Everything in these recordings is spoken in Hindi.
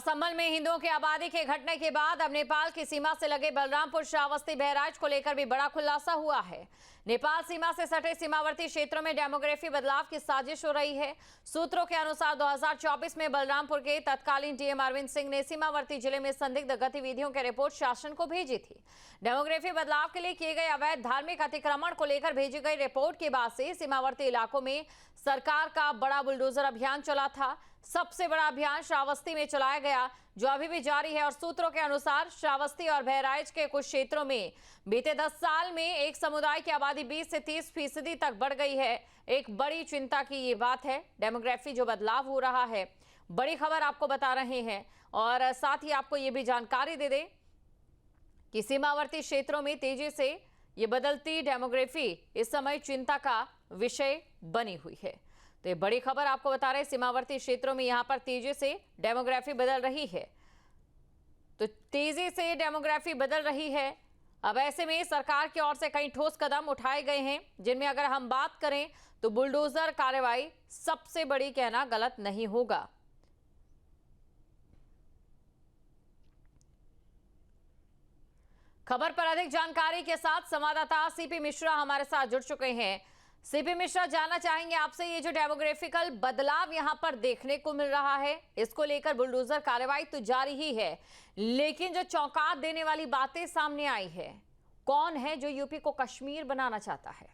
संभल में हिंदुओं की आबादी के घटने के बाद अब नेपाल की सीमा से लगे बलरामपुर, श्रावस्ती, बहराइच को लेकर भी बड़ा खुलासा हुआ है। नेपाल सीमा से सटे सीमावर्ती क्षेत्रों में डेमोग्राफी बदलाव की साजिश हो रही है। सूत्रों के अनुसार 2024 में बलरामपुर के तत्कालीन डीएम अरविंद सिंह ने सीमावर्ती जिले में संदिग्ध गतिविधियों की रिपोर्ट शासन को भेजी थी। डेमोग्राफी बदलाव के लिए किए गए अवैध धार्मिक अतिक्रमण को लेकर भेजी गई रिपोर्ट के बाद से सीमावर्ती इलाकों में सरकार का बड़ा बुलडोजर अभियान चला था। सबसे बड़ा अभियान श्रावस्ती में चलाया गया, जो अभी भी जारी है। और सूत्रों के अनुसार श्रावस्ती और बहराइच के कुछ क्षेत्रों में बीते 10 साल में एक समुदाय की आबादी 20 से 30% तक बढ़ गई है। एक बड़ी चिंता की ये बात है, डेमोग्राफी जो बदलाव हो रहा है। बड़ी खबर आपको बता रहे हैं और साथ ही आपको ये भी जानकारी दे दें कि सीमावर्ती क्षेत्रों में तेजी से ये बदलती डेमोग्राफी इस समय चिंता का विषय बनी हुई है। तो ये बड़ी खबर आपको बता रहे हैं, सीमावर्ती क्षेत्रों में यहां पर तेजी से डेमोग्राफी बदल रही है। तो तेजी से डेमोग्राफी बदल रही है। अब ऐसे में सरकार की ओर से कई ठोस कदम उठाए गए हैं, जिनमें अगर हम बात करें तो बुलडोजर कार्रवाई सबसे बड़ी कहना गलत नहीं होगा। खबर पर अधिक जानकारी के साथ संवाददाता सीपी मिश्रा हमारे साथ जुड़ चुके हैं। सीपी मिश्रा, जानना चाहेंगे आपसे, ये जो डेमोग्राफिकल बदलाव यहां पर देखने को मिल रहा है, इसको लेकर बुलडोजर कार्रवाई तो जारी ही है, लेकिन जो चौंका देने वाली बातें सामने आई है, कौन है जो यूपी को कश्मीर बनाना चाहता है?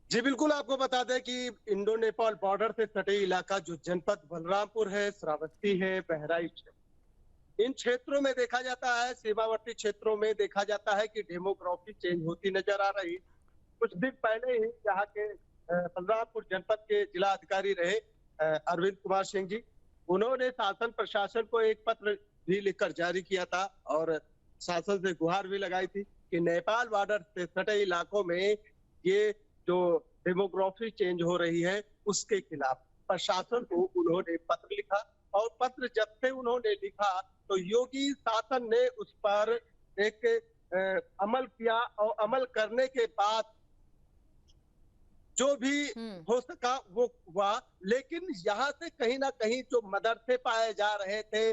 जी बिल्कुल, आपको बता दें कि इंडो नेपाल बॉर्डर से सटे इलाका जो जनपद बलरामपुर है, श्रावस्ती है, बहराइच है, इन क्षेत्रों में देखा जाता है, सीमावर्ती क्षेत्रों में देखा जाता है कि डेमोग्राफी चेंज होती नजर आ रही। कुछ दिन पहले ही यहाँ के बलरामपुर जनपद के जिला अधिकारी रहे अरविंद कुमार सिंह जी, उन्होंने शासन प्रशासन को एक पत्र भी लिखकर जारी किया था और शासन से गुहार भी लगाई थी कि नेपाल बॉर्डर से सटे इलाकों में ये जो डेमोग्राफी चेंज हो रही है उसके खिलाफ प्रशासन को उन्होंने पत्र लिखा। और पत्र जब से उन्होंने लिखा तो योगी शासन ने उस पर एक अमल किया और अमल करने के बाद जो भी हो सका वो हुआ। लेकिन यहाँ से कहीं ना कहीं जो मदरसे पाए जा रहे थे,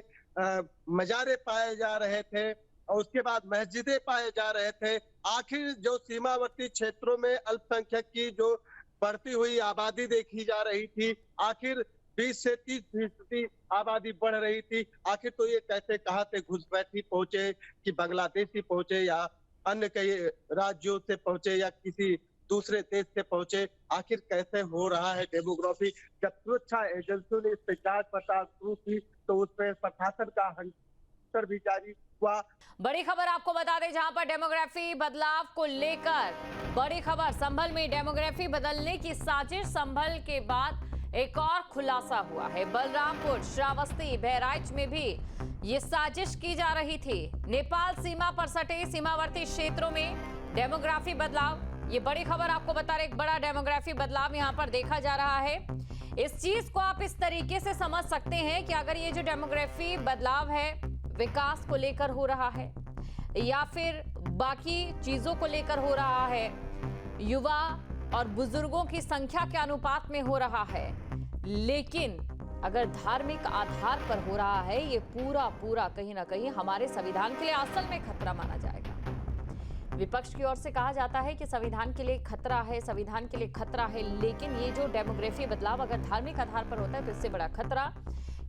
मजारे पाए जा रहे थे और उसके बाद मस्जिदें पाए जा रहे थे, आखिर जो सीमावर्ती क्षेत्रों में अल्पसंख्यक की जो बढ़ती हुई आबादी देखी जा रही थी, आखिर 20 से 30% आबादी बढ़ रही थी, आखिर तो ये कैसे कहाँ से घुसपैठी पहुंचे कि बांग्लादेशी पहुंचे या अन्य कई राज्यों से पहुंचे या किसी दूसरे देश से पहुंचे, आखिर कैसे हो रहा है डेमोग्राफी। जब सुरक्षा एजेंसियों ने इस पे जांच पड़ताल शुरू की तो उस पर प्रशासन का हस्ताक्षर भी जारी हुआ। बड़ी खबर आपको बता दें, जहां पर डेमोग्राफी बदलाव को लेकर बड़ी खबर, संभल में डेमोग्राफी बदलने की साजिश। संभल के बाद एक और खुलासा हुआ है, बलरामपुर, श्रावस्ती, बहराइच में भी ये साजिश की जा रही थी। नेपाल सीमा पर सटे सीमावर्ती क्षेत्रों में डेमोग्राफी बदलाव, ये बड़ी खबर आपको बता रहे, एक बड़ा डेमोग्राफी बदलाव यहां पर देखा जा रहा है। इस चीज को आप इस तरीके से समझ सकते हैं कि अगर ये जो डेमोग्राफी बदलाव है विकास को लेकर हो रहा है या फिर बाकी चीजों को लेकर हो रहा है, युवा और बुजुर्गों की संख्या के अनुपात में हो रहा है, लेकिन अगर धार्मिक आधार पर हो रहा है, ये पूरा कहीं ना कहीं हमारे संविधान के लिए असल में खतरा माना जाएगा। विपक्ष की ओर से कहा जाता है कि संविधान के लिए खतरा है, संविधान के लिए खतरा है, लेकिन ये जो डेमोग्राफी बदलाव अगर धार्मिक आधार पर होता है तो इससे बड़ा खतरा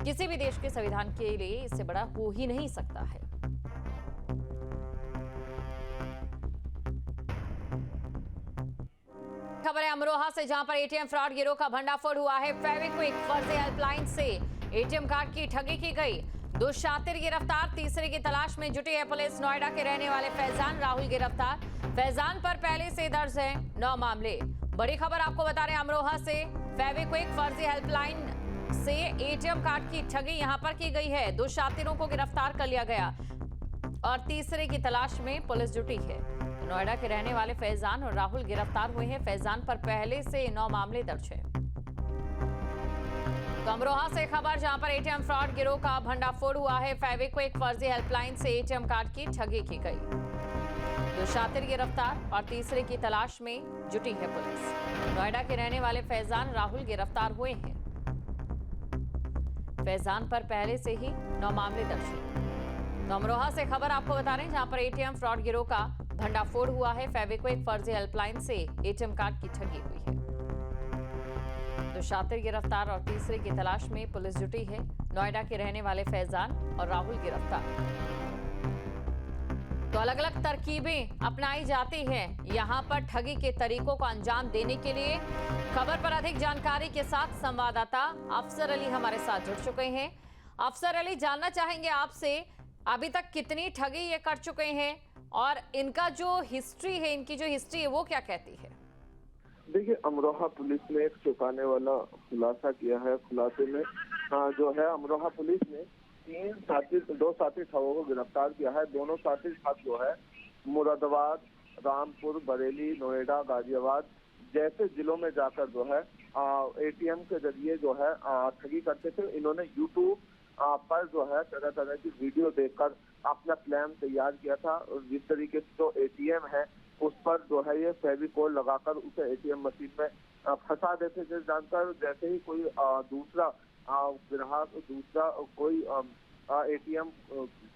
किसी भी देश के संविधान के लिए इससे बड़ा हो ही नहीं सकता है। खबर है अमरोहा से, जहां पर एटीएम फ्रॉड गिरोह का भंडाफोड़ हुआ है। फेविक्विक फर्जी हेल्पलाइन से एटीएम कार्ड की ठगी की गई। 2 शातिर गिरफ्तार, तीसरे की तलाश में जुटी है पुलिस। नोएडा के रहने वाले फैजान राहुल गिरफ्तार। फैजान पर पहले से दर्ज है 9 मामले। बड़ी खबर आपको बता रहे हैं अमरोहा से, फेविक्विक फर्जी हेल्पलाइन से एटीएम कार्ड की ठगी यहां पर की गई है। 2 शातिरों को गिरफ्तार कर लिया गया और तीसरे की तलाश में पुलिस जुटी है। नोएडा के रहने वाले फैजान और राहुल गिरफ्तार हुए हैं। फैजान पर पहले से 9 मामले दर्ज है। तो अमरोहा से खबर, जहां पर एटीएम फ्रॉड गिरोह का भंडाफोड़ हुआ है। फेविक्विक फर्जी हेल्पलाइन से एटीएम कार्ड की ठगी की गई। 2 शातिर गिरफ्तार और तीसरे की तलाश में जुटी है पुलिस। नोएडा के रहने वाले फैजान राहुल गिरफ्तार हुए हैं। फैजान पर पहले से ही 9 मामले दर्ज हैं। तो अमरोहा से खबर आपको बता रहे हैं, जहां पर एटीएम फ्रॉड गिरोह का भंडाफोड़ हुआ है। फेविक्विक फर्जी हेल्पलाइन से एटीएम कार्ड की ठगी हुई है। तो शातिर गिरफ्तार और तीसरे की तलाश में पुलिस जुटी है। नोएडा के रहने वाले फैजान और राहुल गिरफ्तार। तो अलग अलग तरकीबें अपनाई जाती हैं यहां पर ठगी के तरीकों को अंजाम देने के लिए। खबर पर अधिक जानकारी के साथ संवाददाता अफसर अली हमारे साथ जुड़ चुके हैं। अफसर अली, जानना चाहेंगे आपसे, अभी तक कितनी ठगी ये कर चुके हैं और इनका जो हिस्ट्री है, इनकी जो हिस्ट्री है वो क्या कहती है? देखिए, अमरोहा पुलिस ने एक चौंकाने वाला खुलासा किया है। खुलासे में जो है अमरोहा पुलिस ने 2 साथी ठगों को गिरफ्तार किया है। दोनों साथी ठग जो है मुरादाबाद, रामपुर, बरेली, नोएडा, गाजियाबाद जैसे जिलों में जाकर जो है एटीएम के जरिए जो है ठगी करते थे। इन्होंने यूट्यूब पर जो है तरह तरह की वीडियो देखकर अपना प्लान तैयार किया था। और जिस तरीके से जो एटीएम है उस पर जो है ये फेविकोल लगाकर उसे एटीएम मशीन में फंसा देते थे, जानकर जैसे ही कोई दूसरा ग्राहक, दूसरा कोई एटीएम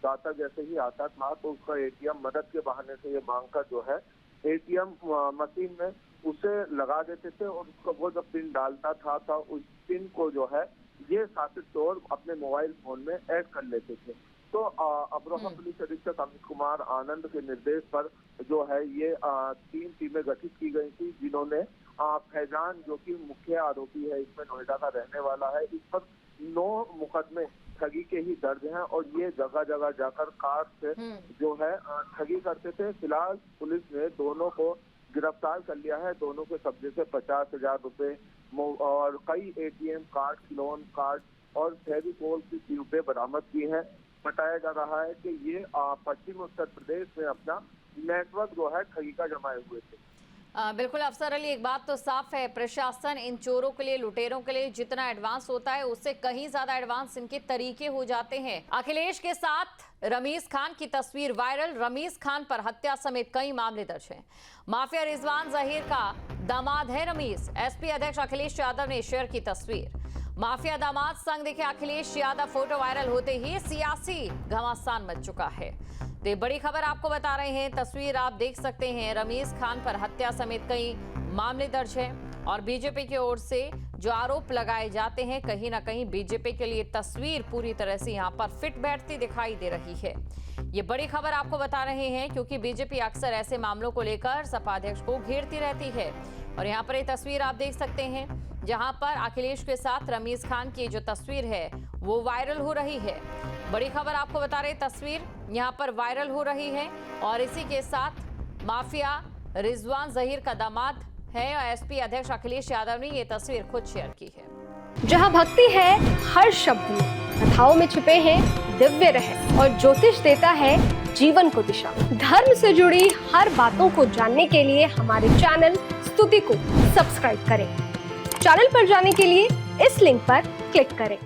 दाता जैसे ही आता था तो उसका एटीएम मदद के बहाने से ये मांगकर जो है एटीएम मशीन में उसे लगा देते थे। और उसका वो जब पिन डालता था तो उस पिन को जो है ये साथी चोर अपने मोबाइल फोन में ऐड कर लेते थे। तो अमरोहा पुलिस अधीक्षक अमित कुमार आनंद के निर्देश पर जो है ये 3 टीमें गठित की गई थी, जिन्होंने फैजान जो कि मुख्य आरोपी है, इसमें नोएडा का रहने वाला है, इस पर 9 मुकदमे ठगी के ही दर्ज हैं और ये जगह जगह जाकर कार्ड से जो है ठगी करते थे। फिलहाल पुलिस ने दोनों को गिरफ्तार कर लिया है। दोनों के कब्जे से 50,000 रुपए और कई एटीएम कार्ड, लोन कार्ड और फेविकोल की ट्यूबें बरामद की हैं। बताया जा रहा है कि ये पश्चिम उत्तर प्रदेश में अपना नेटवर्क जो है ठगी का जमाए हुए थे। बिल्कुल अफसर अली, एक बात तो साफ है, प्रशासन इन चोरों के लिए, लुटेरों के लिए जितना एडवांस होता है उससे कहीं ज्यादा एडवांस इनके तरीके हो जाते हैं। अखिलेश के साथ रमीज खान की तस्वीर वायरल। रमीज खान पर हत्या समेत कई मामले दर्ज हैं। माफिया रिजवान जहीर का दामाद है रमीज। एसपी अध्यक्ष अखिलेश यादव ने शेयर की तस्वीर। माफिया दामाद संग देखे अखिलेश यादव फोटो वायरल होते ही सियासी घमासान मच चुका है। तो ये बड़ी खबर आपको बता रहे हैं, तस्वीर आप देख सकते हैं। रमीज खान पर हत्या समेत कई मामले दर्ज हैं और बीजेपी की ओर से जो आरोप लगाए जाते हैं, कहीं ना कहीं बीजेपी के लिए तस्वीर पूरी तरह से यहाँ पर फिट बैठती दिखाई दे रही है। ये बड़ी खबर आपको बता रहे हैं क्योंकि बीजेपी अक्सर ऐसे मामलों को लेकर सपा अध्यक्ष को घेरती रहती है। और यहाँ पर ये तस्वीर आप देख सकते हैं जहां पर अखिलेश के साथ रमीज खान की जो तस्वीर है वो वायरल हो रही है। बड़ी खबर आपको बता रहे, तस्वीर यहां पर वायरल हो रही है और इसी के साथ माफिया रिजवान जहीर का दामाद है और एसपी अध्यक्ष अखिलेश यादव ने ये तस्वीर खुद शेयर की है। जहां भक्ति है हर शब्द में, कथाओं में छुपे हैं दिव्य रहस्य और ज्योतिष देता है जीवन को दिशा। धर्म से जुड़ी हर बातों को जानने के लिए हमारे चैनल स्तुति को सब्सक्राइब करें। चैनल पर जाने के लिए इस लिंक पर क्लिक करें।